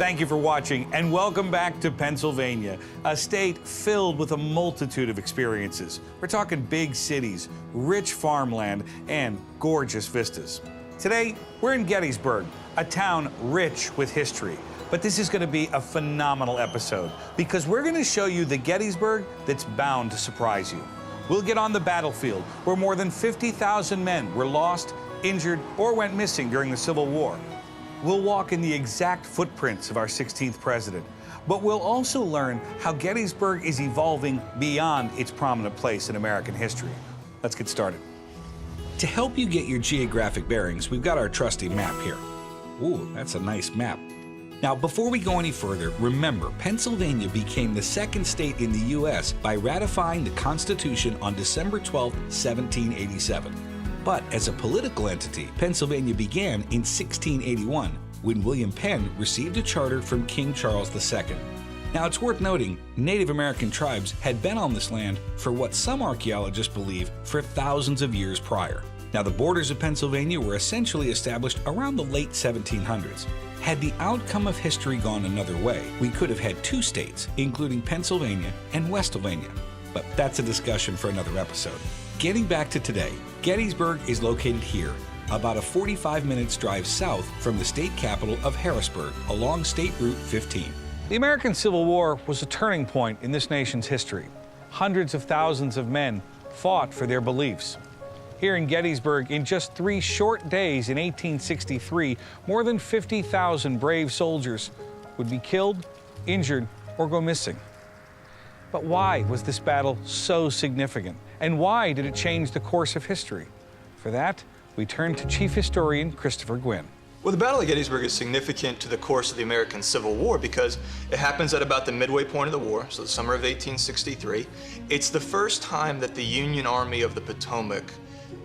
Thank you for watching, and welcome back to Pennsylvania, a state filled with a multitude of experiences. We're talking big cities, rich farmland, and gorgeous vistas. Today, we're in Gettysburg, a town rich with history. But this is going to be a phenomenal episode because we're going to show you the Gettysburg that's bound to surprise you. We'll get on the battlefield where more than 50,000 men were lost, injured, or went missing during the Civil War. We'll walk in the exact footprints of our 16th president, but we'll also learn how Gettysburg is evolving beyond its prominent place in American history. Let's get started. To help you get your geographic bearings, we've got our trusty map here. Ooh, that's a nice map. Now, before we go any further, remember, Pennsylvania became the second state in the U.S. by ratifying the Constitution on December 12, 1787. But as a political entity, Pennsylvania began in 1681, when William Penn received a charter from King Charles II. Now, it's worth noting, Native American tribes had been on this land for what some archaeologists believe for thousands of years prior. Now, the borders of Pennsylvania were essentially established around the late 1700s. Had the outcome of history gone another way, we could have had two states, including Pennsylvania and Westsylvania. But that's a discussion for another episode. Getting back to today, Gettysburg is located here, about a 45 minutes drive south from the state capital of Harrisburg, along State Route 15. The American Civil War was a turning point in this nation's history. Hundreds of thousands of men fought for their beliefs. Here in Gettysburg, in just 3 short days in 1863, more than 50,000 brave soldiers would be killed, injured, or go missing. But why was this battle so significant? And why did it change the course of history? For that, we turn to Chief Historian Christopher Gwynn. Well, the Battle of Gettysburg is significant to the course of the American Civil War because it happens at about the midway point of the war, so the summer of 1863. It's the first time that the Union Army of the Potomac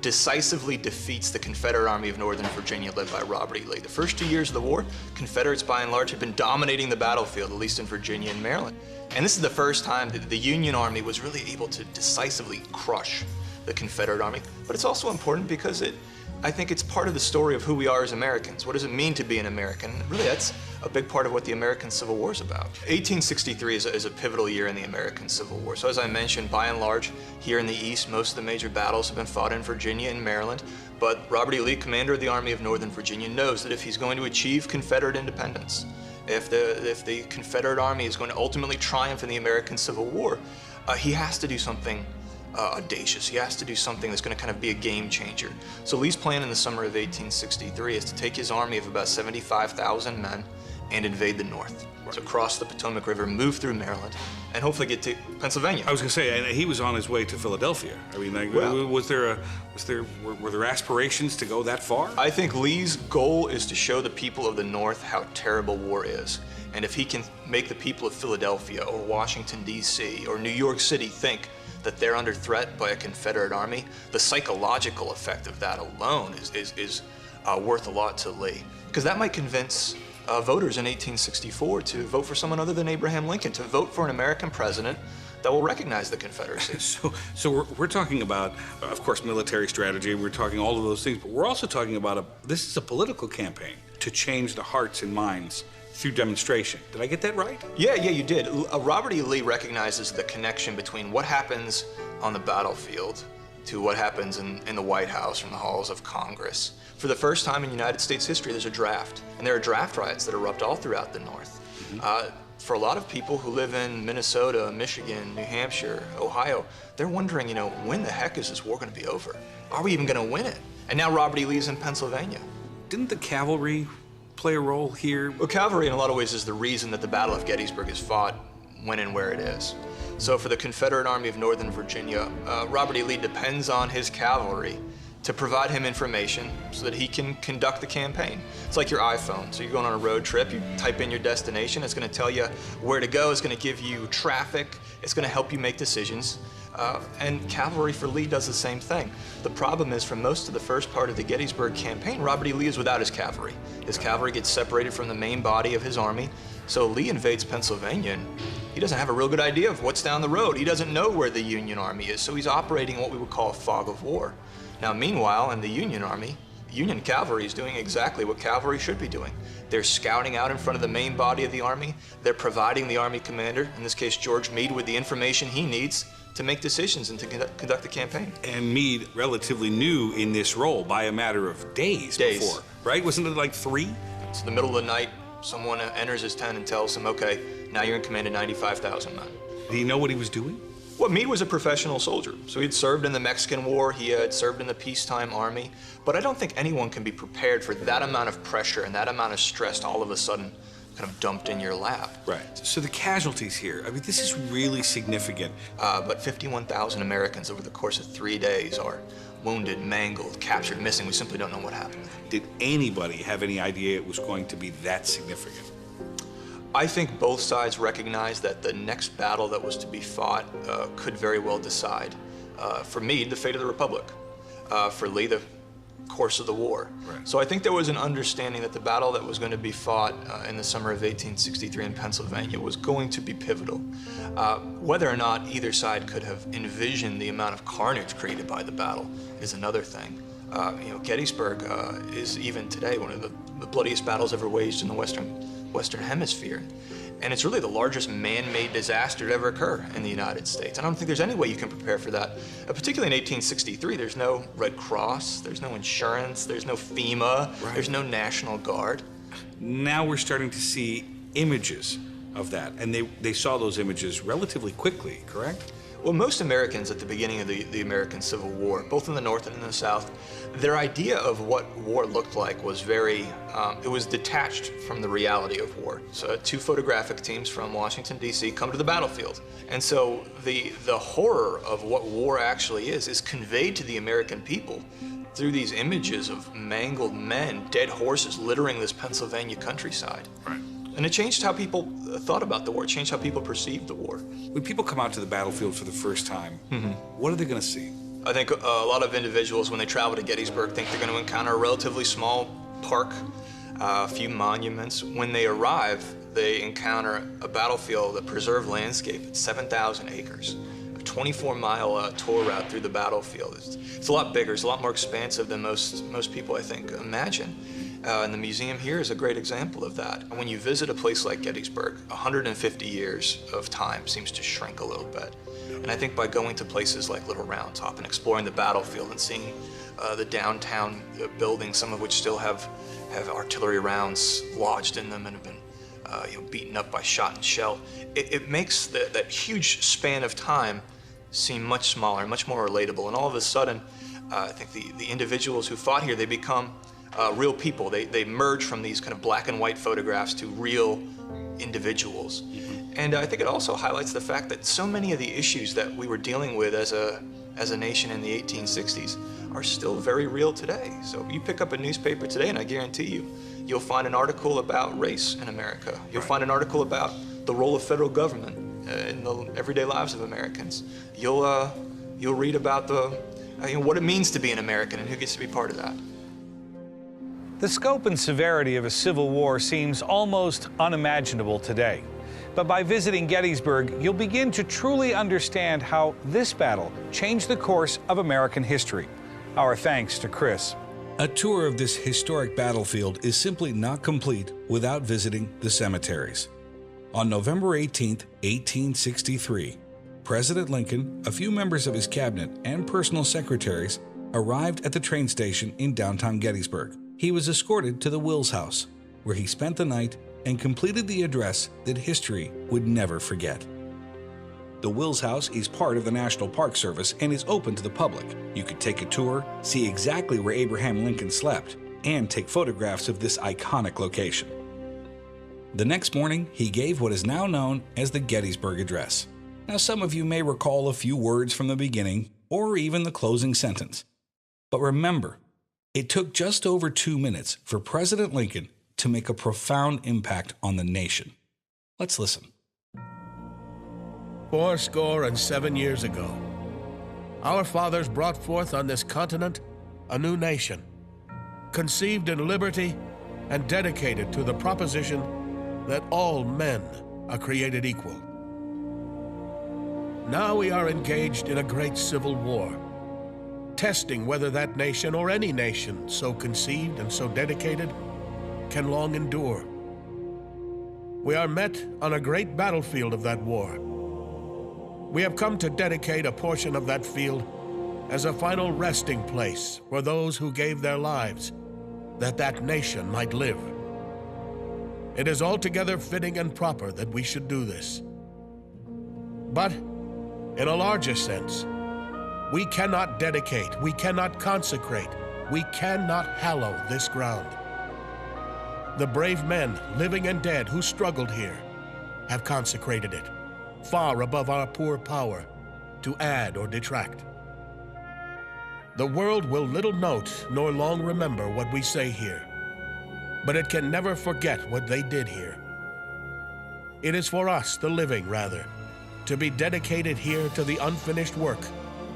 decisively defeats the Confederate Army of Northern Virginia led by Robert E. Lee. The first 2 years of the war, Confederates by and large had been dominating the battlefield, at least in Virginia and Maryland. And this is the first time that the Union Army was really able to decisively crush the Confederate Army. But it's also important because I think it's part of the story of who we are as Americans. What does it mean to be an American? Really, that's a big part of what the American Civil War is about. 1863 is a pivotal year in the American Civil War. So as I mentioned, by and large, here in the East, most of the major battles have been fought in Virginia and Maryland. But Robert E. Lee, commander of the Army of Northern Virginia, knows that if he's going to achieve Confederate independence, if the Confederate Army is going to ultimately triumph in the American Civil War, he has to do something audacious. He has to do something that's going to kind of be a game changer. So Lee's plan in the summer of 1863 is to take his army of about 75,000 men and invade the North. So cross the Potomac River, move through Maryland, and hopefully get to Pennsylvania. I was going to say, and he was on his way to Philadelphia. I mean, like, well, were there aspirations to go that far? I think Lee's goal is to show the people of the North how terrible war is. And if he can make the people of Philadelphia or Washington, D.C. or New York City think that they're under threat by a Confederate army, the psychological effect of that alone is worth a lot to Lee. Because that might convince voters in 1864 to vote for someone other than Abraham Lincoln, to vote for an American president that will recognize the Confederacy. So we're talking about, of course, military strategy, we're talking all of those things, but we're also talking about this is a political campaign to change the hearts and minds through demonstration. Did I get that right? Yeah, you did. Robert E. Lee recognizes the connection between what happens on the battlefield to what happens in the White House or in the halls of Congress. For the first time in United States history, there's a draft. And there are draft riots that erupt all throughout the North. Mm-hmm. For a lot of people who live in Minnesota, Michigan, New Hampshire, Ohio, they're wondering, when the heck is this war going to be over? Are we even going to win it? And now Robert E. Lee's in Pennsylvania. Didn't the cavalry play a role here? Well, cavalry in a lot of ways is the reason that the Battle of Gettysburg is fought when and where it is. So for the Confederate Army of Northern Virginia, Robert E. Lee depends on his cavalry to provide him information so that he can conduct the campaign. It's like your iPhone. So you're going on a road trip, you type in your destination, it's going to tell you where to go, it's going to give you traffic, it's going to help you make decisions. And cavalry for Lee does the same thing. The problem is, for most of the first part of the Gettysburg campaign, Robert E. Lee is without his cavalry. His cavalry gets separated from the main body of his army. So Lee invades Pennsylvania, and he doesn't have a real good idea of what's down the road. He doesn't know where the Union Army is, so he's operating what we would call a fog of war. Now, meanwhile, in the Union Army, Union cavalry is doing exactly what cavalry should be doing. They're scouting out in front of the main body of the army. They're providing the army commander, in this case George Meade, with the information he needs to make decisions and to conduct the campaign. And Meade, relatively new in this role by a matter of days before, right? Wasn't it like 3? It's the middle of the night. Someone enters his tent and tells him, okay, now you're in command of 95,000 men. Did he know what he was doing? Well, Meade was a professional soldier. So he'd served in the Mexican War, he had served in the peacetime army, but I don't think anyone can be prepared for that amount of pressure and that amount of stress all of a sudden kind of dumped in your lap. Right. So the casualties here, I mean, this is really significant. But 51,000 Americans over the course of 3 days are wounded, mangled, captured, missing. We simply don't know what happened. Did anybody have any idea it was going to be that significant? I think both sides recognized that the next battle that was to be fought could very well decide, for Meade, the fate of the Republic, for Lee, the course of the war. Right. So I think there was an understanding that the battle that was going to be fought in the summer of 1863 in Pennsylvania was going to be pivotal. Whether or not either side could have envisioned the amount of carnage created by the battle is another thing. Gettysburg is even today one of the bloodiest battles ever waged in the Western Hemisphere. And it's really the largest man-made disaster to ever occur in the United States. I don't think there's any way you can prepare for that. Particularly in 1863, there's no Red Cross, there's no insurance, there's no FEMA, right. There's no National Guard. Now we're starting to see images of that, and they saw those images relatively quickly, correct? Well, most Americans at the beginning of the American Civil War, both in the North and in the South, their idea of what war looked like was very, it was detached from the reality of war. So 2 photographic teams from Washington, D.C. come to the battlefield. And so the horror of what war actually is conveyed to the American people through these images of mangled men, dead horses littering this Pennsylvania countryside. Right. And it changed how people thought about the war, it changed how people perceived the war. When people come out to the battlefield for the first time, what are they going to see? I think a lot of individuals, when they travel to Gettysburg, think they're going to encounter a relatively small park, a few monuments. When they arrive, they encounter a battlefield, a preserved landscape. It's 7,000 acres, a 24-mile tour route through the battlefield. It's a lot bigger, it's a lot more expansive than most people, I think, imagine. And the museum here is a great example of that. When you visit a place like Gettysburg, 150 years of time seems to shrink a little bit. And I think by going to places like Little Round Top and exploring the battlefield and seeing the downtown buildings, some of which still have artillery rounds lodged in them and have been beaten up by shot and shell, it makes that huge span of time seem much smaller, much more relatable. And all of a sudden, I think the individuals who fought here, they become real people. They merge from these kind of black and white photographs to real individuals. And I think it also highlights the fact that so many of the issues that we were dealing with as a nation in the 1860s are still very real today. So you pick up a newspaper today and I guarantee you'll find an article about race in America. You'll find an article about the role of federal government in the everyday lives of Americans. You'll read about what it means to be an American and who gets to be part of that. The scope and severity of a civil war seems almost unimaginable today. But by visiting Gettysburg, you'll begin to truly understand how this battle changed the course of American history. Our thanks to Chris. A tour of this historic battlefield is simply not complete without visiting the cemeteries. On November 18, 1863, President Lincoln, a few members of his cabinet, and personal secretaries arrived at the train station in downtown Gettysburg. He was escorted to the Wills House, where he spent the night and completed the address that history would never forget. The Wills House is part of the National Park Service and is open to the public. You could take a tour, see exactly where Abraham Lincoln slept, and take photographs of this iconic location. The next morning, he gave what is now known as the Gettysburg Address. Now, some of you may recall a few words from the beginning, or even the closing sentence. But remember, it took just over 2 minutes for President Lincoln to make a profound impact on the nation. Let's listen. 87 years ago, our fathers brought forth on this continent a new nation, conceived in liberty and dedicated to the proposition that all men are created equal. Now we are engaged in a great civil war. testing whether that nation or any nation so conceived and so dedicated can long endure. We are met on a great battlefield of that war. We have come to dedicate a portion of that field as a final resting place for those who gave their lives that that nation might live. It is altogether fitting and proper that we should do this. But, in a larger sense, we cannot dedicate, we cannot consecrate, we cannot hallow this ground. The brave men, living and dead, who struggled here, have consecrated it, far above our poor power to add or detract. The world will little note nor long remember what we say here, but it can never forget what they did here. It is for us, the living, rather, to be dedicated here to the unfinished work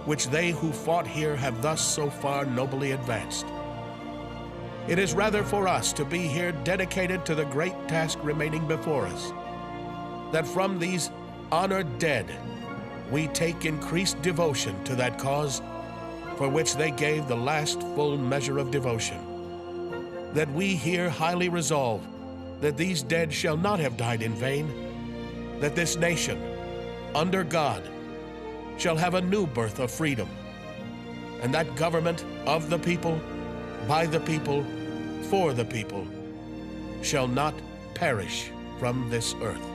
which they who fought here have thus so far nobly advanced. It is rather for us to be here dedicated to the great task remaining before us, that from these honored dead we take increased devotion to that cause for which they gave the last full measure of devotion, that we here highly resolve that these dead shall not have died in vain, that this nation, under God, shall have a new birth of freedom, and that government of the people, by the people, for the people, shall not perish from this earth.